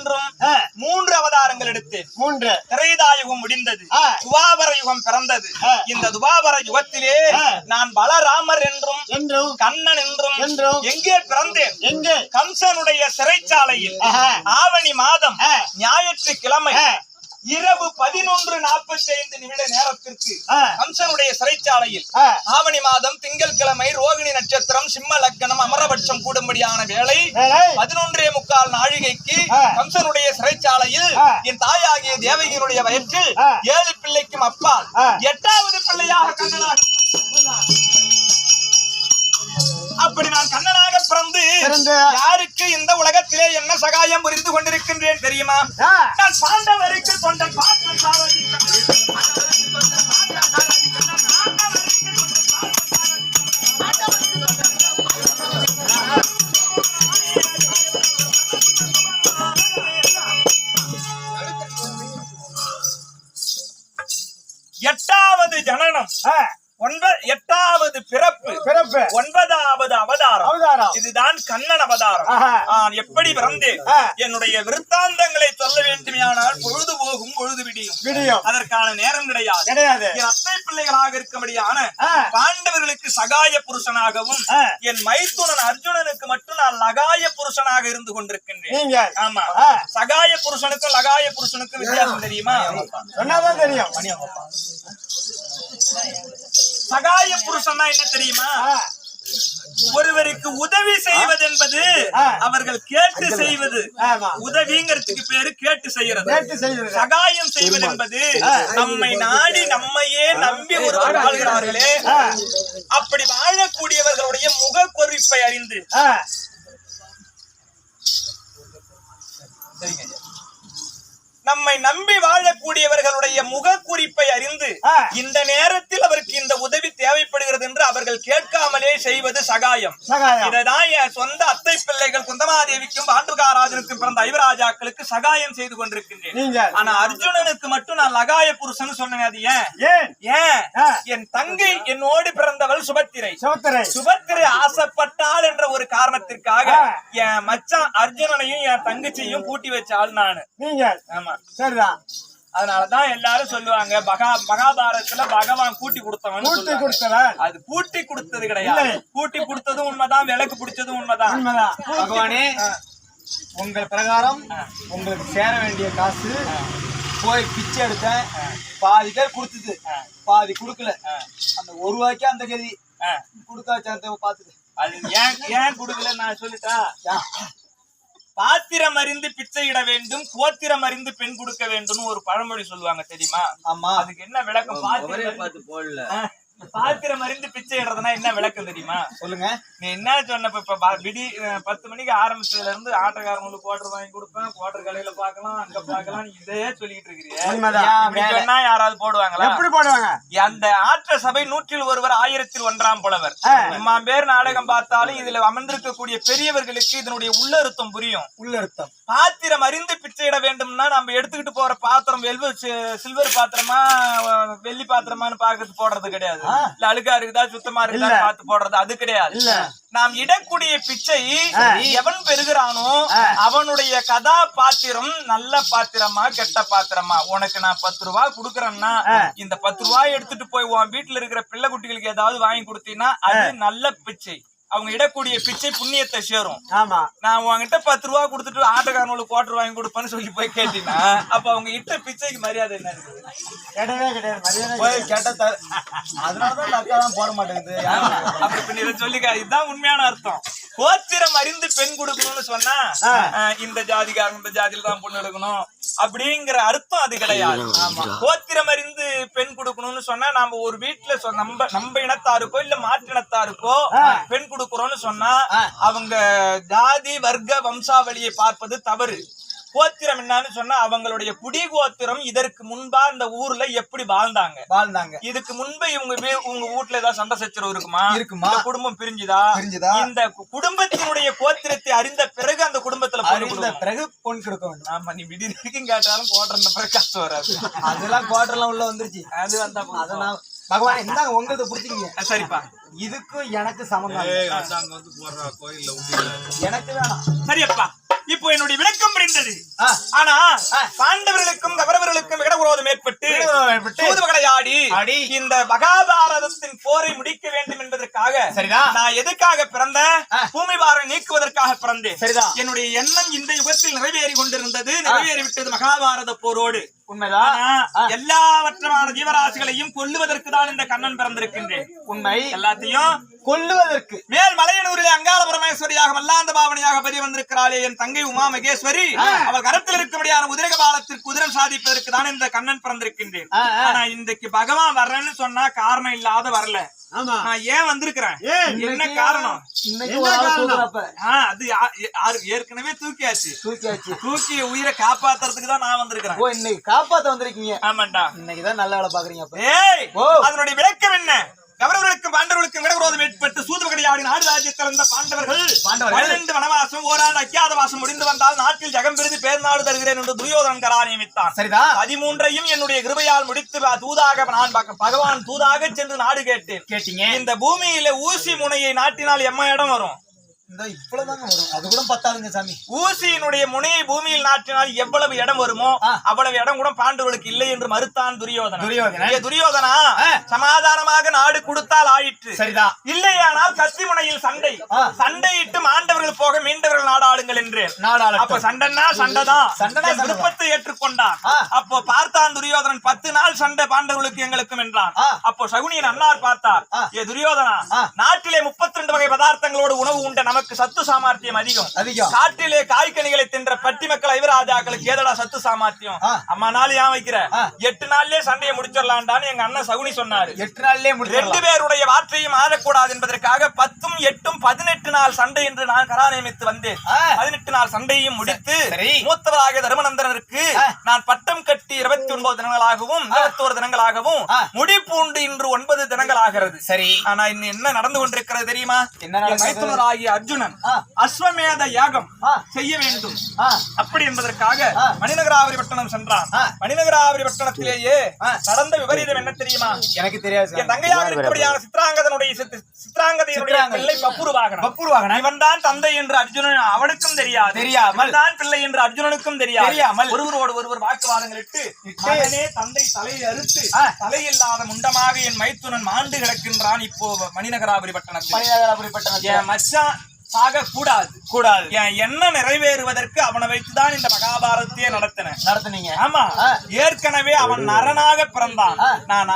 என்றும் 3 அவதாரங்கள் எடுத்தேன். 3 திரேதாயுகம் முடிந்தது, துவாபர யுகம் பிறந்தது. இந்த துவாபர யுகத்திலே நான் பலராமர் என்றும் கண்ணன் என்றும் எங்கே பிறந்தேன்? எங்கே? கம்சனுடைய சிறைச்சாலையில் ஆவணி மாதம் ஞாயிற்றுக்கிழமை இரவு 11:45 நேரத்திற்கு கம்சனுடைய சிறைச்சாலையில் ஆவணி மாதம் திங்கட்கிழமை ரோகிணி நட்சத்திரம் சிம்ம லக்னம் அமரபட்சம் கூடும்படியான வேளை 11:45 நாழிகைக்கு கம்சனுடைய சிறைச்சாலையில் என் தாயாகிய தேவகியினுடைய வயிற்றில் 7 பிள்ளைக்கும் அப்பால் 8வது பிள்ளையாக கண்ணனாக அப்படி நான் கண்ணனாக பிறந்து யாருக்கு இந்த உலகத்திலே என்ன சகாயம் புரிந்து கொண்டிருக்கின்றேன் தெரியுமா? நான் பாண்டவருக்கு தொண்டன் எட்டாவது ஜனனம், 8வது பிறப்பு, 9வது அவதாரம். இதுதான் கண்ணன் அவதாரம். எப்படி பிறந்தேன் என்னுடைய விருத்தாந்தங்களை சொல்ல வேண்டுமையானால் பொழுது போகும், பொழுது விடியும். அதற்கான நேரம் கிடையாது. என் அத்தை பிள்ளைகளாக இருக்கும்படியான பாண்டவர்களுக்கு சகாய புருஷனாகவும் என் மைத்துனன் அர்ஜுனனுக்கு மட்டும் நான் லகாய புருஷனாக இருந்து கொண்டிருக்கின்றேன். ஆமா, சகாய புருஷனுக்கும் லகாய புருஷனுக்கும் வித்தியாசம் தெரியுமா? சொன்னாதான் தெரியும். சகாய புருஷன்னா என்ன தெரியுமா? ஒருவருக்கு உதவி செய்வது என்பது அவர்கள் கேட்டு செய்வது. உதவிங்கிறதுக்கு பேரு கேட்டு செய்யறது. சகாயம் செய்வது என்பது நம்மை நாடி நம்மையே நம்பி ஒருவர் வாழ்கிறார்களே, அப்படி வாழக்கூடியவர்களுடைய முக குறிப்பை அறிந்து நம்மை நம்பி வாழக்கூடியவர்களுடைய முக குறிப்பை அறிந்து இந்த நேரத்தில் அவருக்கு இந்த உதவி தேவைப்படுகிறது என்று அவர்கள் கேட்காமலே செய்வது சகாயம். இதைதான் என் சொந்த அத்தை பிள்ளைகள் குந்தமாதேவிக்கும் பாண்டுகாராஜனுக்கும் பிறந்த ஐவராஜாக்களுக்கு சகாயம் செய்து கொண்டிருக்கின்றேன். ஆனா அர்ஜுனனுக்கு மட்டும் நான் லகாய புருஷன் சொன்னேன். அது ஏன்? என் தங்கை என்னோடு பிறந்தவள் சுபத்திரை ஆசைப்பட்டாள் என்ற ஒரு காரணத்திற்காக என் மச்சான் அர்ஜுனனையும் என் தங்கச்சியையும் கூட்டி வச்சாள் நானு. ஆமா, சரிதான். அதனாலதான் எல்லாரும் சொல்லுவாங்க மகாபாரதத்துல பகவான் கூட்டி கொடுத்தவன். அது கூட்டி கொடுத்தது கிடையாது. கூட்டி கொடுத்ததும் உண்மைதான், விளக்கு பிடிச்சதும் உண்மைதான். பகவானே, உங்கள் பிரகாரம் உங்களுக்கு சேர வேண்டிய காசு போய் பிச்சை எடுத்தேன். பாதி பேர் கொடுத்தது, பாதி கொடுக்கல. அந்த 1 ரூபாய்க்கு அந்த கதி கொடுக்காச்ச பாத்துட்டு அது ஏன் கொடுக்கல நான் சொல்லிட்டா? பாத்திரம் அறிந்து பிச்சையிட வேண்டும், கோத்திரம் அறிந்து பெண் கொடுக்க வேண்டும் ஒரு பழமொழி சொல்லுவாங்க தெரியுமா? ஆமா. அதுக்கு என்ன விளக்கம்? பாத்திரம் அறிந்து பிச்சை இடறதுனா என்ன விளக்கம் தெரியுமா? சொல்லுங்க. நீ என்ன சொன்ன? இப்ப விடி 10 மணிக்கு ஆரம்பிச்சதுல இருந்து ஆட்டக்காரங்களுக்கு குவார்டர் வாங்கி கொடுப்பேன், குவார்டர் கடையில பாக்கலாம், அங்க பாக்கலாம், நீ இதே சொல்லிட்டு இருக்கிறீங்க. சொன்னா யாராவது போடுவாங்களா? எப்படி போடுவாங்க? அந்த ஆற்ற சபை 100 ஒருவர் 1001 புலவர். இம்மாம் பேர் நாடகம் பார்த்தாலும் இதுல அமர்ந்திருக்கக்கூடிய பெரியவர்களுக்கு இதனுடைய உள்ளர்த்தம் புரியும். உள்ளர்த்தம் பாத்திரம் அறிந்து பிச்சையிட வேண்டும்னா நம்ம எடுத்துக்கிட்டு போற பாத்திரம் சில்வர் பாத்திரமா வெள்ளி பாத்திரமான்னு பாக்கிறது போடுறது கிடையாது. இல்ல அழுக்கா இருக்குதா சுத்தமா இருக்குதா பார்த்து போடுறது அது கிடையாது. நாம் இடக்கூடிய பிச்சை எவன் பெறுகிறானோ அவனுடைய கதாபாத்திரம் நல்ல பாத்திரமா கெட்ட பாத்திரமா. உனக்கு நான் 10 ரூபாய் கொடுக்கறேன்னா இந்த 10 ரூபாய் எடுத்துட்டு போய் உன் வீட்டுல இருக்கிற பிள்ளை குட்டிகளுக்கு ஏதாவது வாங்கி கொடுத்தீங்கன்னா அது நல்ல பிச்சை. அவங்க இடக்கூடிய பிச்சை புண்ணியத்தை சேரும். ஆமா, நான் உங்ககிட்ட 10 ரூபாய் கொடுத்துட்டு ஆட்டக்காரங்களுக்கு குவார்டர் வாங்கி கொடுப்பேன்னு சொல்லி போய் கேட்டீங்கன்னா அப்ப அவங்க இட்ட பிச்சைக்கு மரியாதை என்ன இருக்குது? கிடையவே கிடையாது. கேட்ட அதனாலதான் போட மாட்டேங்குது. அப்படி இதை சொல்லிக்க, இதுதான் உண்மையான அர்த்தம். கோத்திரம் அறிந்து பெண் கொடுக்கணும்னு சொன்னா இந்த ஜாதிக்காரங்க இந்த ஜாதியில தான் பொண்ணு எடுக்கணும் அப்படிங்கிற அர்த்தம் அது கிடையாது. ஆமா, கோத்திரம் அறிந்து பெண் கொடுக்கணும்னு சொன்னா நாம ஒரு வீட்டுல நம்ம இனத்தாருக்கோ இல்ல மாற்றினத்தாருக்கோ பெண் கொடுக்கறோம்னு சொன்னா அவங்க ஜாதி வர்க்க வம்சாவளியை பார்ப்பது தவறு. கோத்திரம் என்னன்னு சொன்னா அவங்களுடைய குடி கோத்திரம் இதற்கு முன்பா இந்த ஊர்ல எப்படி வாழ்ந்தாங்க. இதுக்கு முன்பு உங்க வீட்டுல ஏதாவது சண்டை சச்சரவு இருக்குமா? குடும்பம் பிரிஞ்சுதா? இந்த குடும்பத்தினுடைய கோத்திரத்தை அறிந்த பிறகு அந்த குடும்பத்துல பிறகு பொன் கொடுக்க வேண்டும். ஆமா, நீ விடிக்கும் கேட்டாலும் கோட்டர் பிறகு கஷ்டம் வராது. அதெல்லாம் கோட்டர்லாம் உள்ள வந்துருச்சு. அது வந்தா அதெல்லாம் பகவான் என்ன உங்களுக்கு புடிச்சிக்கீங்க. சரிப்பா, இதுக்கும் எனக்கு சம்பந்தம் எனக்கு வேணாம். சரியப்பா, இப்போ என்னுடைய விளக்கம் புரிந்தது. ஆனா பாண்டவர்களுக்கும் கௌரவர்களுக்கும் விடவிரோதம் ஏற்பட்டு சூதுவகளையாடி இந்த மகாபாரதத்தின் போரை முடிக்க வேண்டும் என்பதற்காக சரிதான் நான் எதுக்காக பிறந்தேன்? பூமி பாரம் நீக்குவதற்காக பிறந்தேன். சரிதான். என்னுடைய எண்ணம் இந்த யுகத்தில் நிறைவேறி கொண்டிருந்தது, நிறைவேறிவிட்டது மகாபாரத போரோடு. உண்மைதான். எல்லாவற்றமான ஜீவராசிகளையும் கொல்லுவதற்கு தான் இந்த கண்ணன் பிறந்திருக்கின்றேன். உண்மை. எல்லாத்தையும் கொல்லுவதற்கு மேல் மலையனூரிலே அங்காள பரமேஸ்வரியாக மல்லாந்த பாவனையாக பெரிய வந்திருக்கிறாளே என் தங்கை உமா மகேஸ்வரி, அவள் கரத்தில் இருக்கும்படியான உதிரக பாலத்திற்கு உதிரம் சாதிப்பதற்கு தான் இந்த கண்ணன் பிறந்திருக்கின்றேன். ஆனா இன்றைக்கு பகவான் வர்றேன்னு சொன்னா காரணம் இல்லாத வரல. நான் ஏன் வந்திருக்கிறேன்? என்ன காரணம்? அது ஏற்கனவே தூக்கியாச்சு. தூக்கிய உயிரை காப்பாத்துறதுக்கு தான் நான் வந்திருக்கிறேன். இன்னைக்கு காப்பாத்த வந்திருக்கீங்க. ஆமாண்டா, இன்னைக்குதான் நல்ல வேலை பாக்குறீங்க. அதனுடைய விளக்கம் என்ன? கௌரவர்களுக்கும் பாண்டவர்களுக்கும் விடவிரோதம் ஏற்பட்டு சூதுவகளையாடி நாடு ராஜ்யத்தில் இருந்த பாண்டவர்கள் 12 வனவாசம் ஓராண்டு அக்கியாதவாசம் முடிந்து வந்தால் நாட்டில் ஜெகம் பெருதி பேர்நாடு தருகிறேன் என்று துரியோதனன் கரா நியமித்தான். சரிதான். 13ஐயும் என்னுடைய கிருபையால் முடித்து தூதாக நான் பகவான் தூதாக சென்று நாடு கேட்டீங்க. இந்த பூமியில ஊசி முனையை நாட்டினால் எம்ம இடம் வரும்? இவ்வளவுதாங்க வரும். அது கூட பத்தாதுங்க சாமி. ஊசியினுடைய முனையை பூமியில் நாட்டினால் எவ்வளவு இடம் வருமோ அவ்வளவு இடம் கூட பாண்டவர்களுக்கு இல்லை என்று மறுத்தான் துரியோதனா. சமாதானமாக நாடு கொடுத்தால் ஆயிற்று. சரிதான். இல்லையானால் கத்தி முனையில் சண்டையிட்டு மாண்டவர்கள் போக மீண்டவர்கள் நாடாளுங்கள் என்று. அப்ப சண்டைன்னா சண்டைதான். விருப்பத்தை ஏற்றுக்கொண்டான். அப்போ பார்த்தான் துரியோதனன். 10 நாள் சண்டை பாண்டவர்களுக்கு எங்களுக்கும் என்றான். அப்போ சகுனியின் அன்னார் பார்த்தார். துரியோதனா, நாட்டிலே 32 வகை பதார்த்தங்களோடு உணவு உண்ட நமக்கு சத்து சாமர்த்தியம் அதிகம். காட்டிலே காய்கனிகளை தின்ற பட்டி மக்கள் ஐவராஜாக்களுக்கு ஏதடா சத்து சாமர்த்தியம்? அம்மா நாள் ஏன் வைக்கிற? 8 நாள்லயே சண்டையை முடிச்சிடலாம்டான்னு எங்க அண்ணன் சகுனி சொன்னாரு. 8 நாள்லயே 2 பேருடைய வார்த்தையும் ஆறக்கூடாது என்பதற்காக 10 8 18 நாள் சண்டை என்று நான் கரா நியமித்து வந்தேன். 18 நாள் சண்டையும் முடித்து மூத்தவராகிய தர்மநந்தனருக்கு நான் பட்டம் கட்டி 29 தினங்களாகவும் 21 தினங்களாகவும் முடிப்பூண்டு இன்று 9 தினங்கள் ஆகிறது. சரி. ஆனா இன்னும் என்ன நடந்து கொண்டிருக்கிறது தெரியுமா? மைத்துனராகிய அர்ஜுனன் அஸ்வமேத யாகம் செய்ய வேண்டும். அப்படி என்பதற்காக மணிநகராவரி பட்டணம் சென்றான். மணிநகராவரி பட்டணத்திலேயே நடந்த விபரீதம் என்ன தெரியுமா? எனக்கு தெரியாது. என் தங்கையாக இருக்கக்கூடியான சித்ராங்கதையினுடைய பிள்ளை பப்புருவாகன். இவன் தான் தந்தை என்று அர்ஜுனன் அவனுக்கும் தெரியாது. தான் பிள்ளை என்று அர்ஜுனனுக்கும் தெரியாமல் ஒருவரோடு ஒருவர் வாக்குவாதங்கள் இட்டு மகனே தந்தை தலையை அறுத்து தலையில்லாத முண்டமாக என் மைத்துனன் மாண்டு கிடக்கின்றான். இப்போ மணிநகராபுரி பட்டணத்தில் மச்சான் சாக கூடாது. என் எண்ணம் நிறைவேறுவதற்கு அவனை வைத்துதான் இந்த மகாபாரதத்தையே நடத்தினீங்க. ஆமா, ஏற்கனவே அவன் நரனாக பிறந்தான். நான்